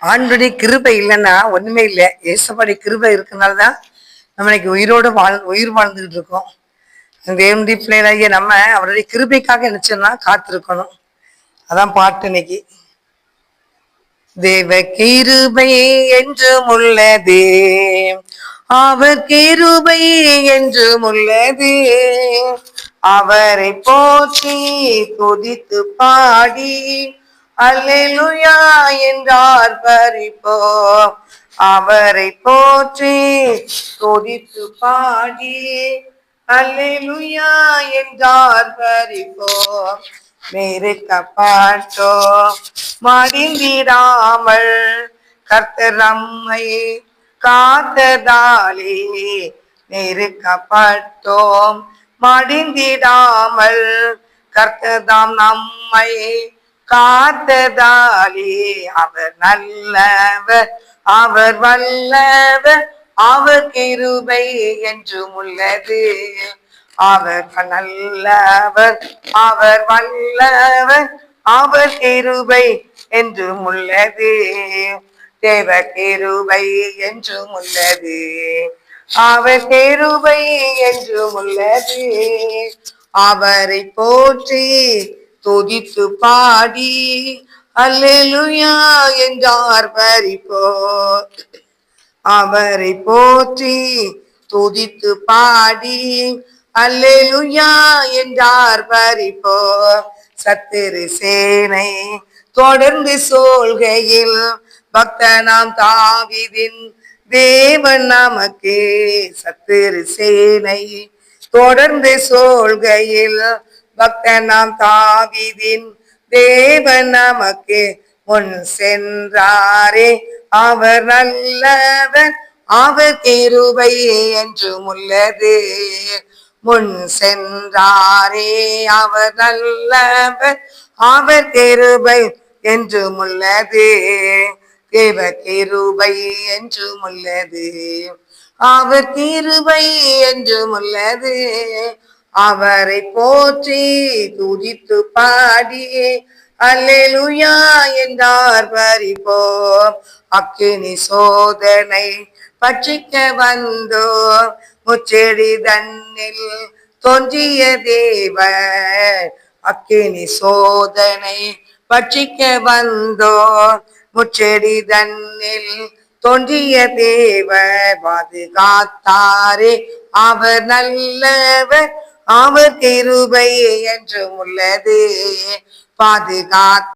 ஆண்டுடைய கிருபை இல்லைன்னா ஒண்ணுமே இல்லை. ஏசப்பாடைய கிருபை இருக்கனாலதான் நம்ம இன்னைக்கு உயிரோடு உயிர் வாழ்ந்துகிட்டு இருக்கோம். தேவனுடைய பிள்ளைகளாகிய நம்ம அவருடைய கிருபைக்காக நினைச்சோம்னா காத்திருக்கணும். அதான் பாட்டு இன்னைக்கு. தேவ கிருபை என்றும் உள்ளது, அவர் கிருபை என்றும் உள்ளது, அவரை போற்றி துதித்து பாடி அல்லேலூயா என்றார் பரிப்போம். அவரை போற்றி துதித்து பாடி அல்லேலூயா என்றார் பரிப்போம். நெருக்கப்பட்டோம் மடிந்திடாமல் கர்த்தர் நம்மை காத்ததாலே, நெருக்கப்பட்டோம் மடிந்திடாமல் கர்த்ததாம் நம்மை காத்ததாலே, அவர் நல்லவர் அவர் வல்லவர் அவர் கிருபை என்றும் உள்ளது, அவர் நல்லவர் அவர் வல்லவர் அவர் கிருபை என்றும் உள்ளது, தேவ கிருபை என்றும் உள்ளது, அவர் கிருபை என்றும் உள்ளது, அவரை போற்றி துதித்து பாடி அல்லேலூயா என்றார் பரிப்போம். அவரை போற்றி துதித்து பாடி அல்லேலூயா என்றார் பரிப்போம். சத்துரு சேனை தொடர்ந்து சோல்கையில் பக்தனாம் தாவீதின் தேவன் நமக்கு, சத்துரு சேனை தொடர்ந்து சோல்கையில் பக்தனாம் தாவீதின் தேவன் நமக்கு முன் சென்றாரே, அவர் நல்லவர் அவர் கிருபை என்றும் உள்ளது, முன் சென்றாரே அவர் நல்லவர் அவர் கிருபை என்றும் உள்ளது, தேவ கிருபை என்றும் உள்ளது, அவர் கிருபை என்றும் உள்ளது, அவரை போற்றி துதித்து பாடி அல்லேலூயா என்றார் பரிப்போம். அக்கினி சோதனை பட்சிக்க வந்தோம் முச்செடி தன்னில் தோன்றிய தேவன், அக்கினி சோதனை பட்சிக்க வந்தோம் முச்செடி தன்னில் தோன்றிய தேவ, பாதுகாத்தாரே அவர் நல்லவர் அவர் கிருபை என்றும் உள்ளது, பாதுகாத்த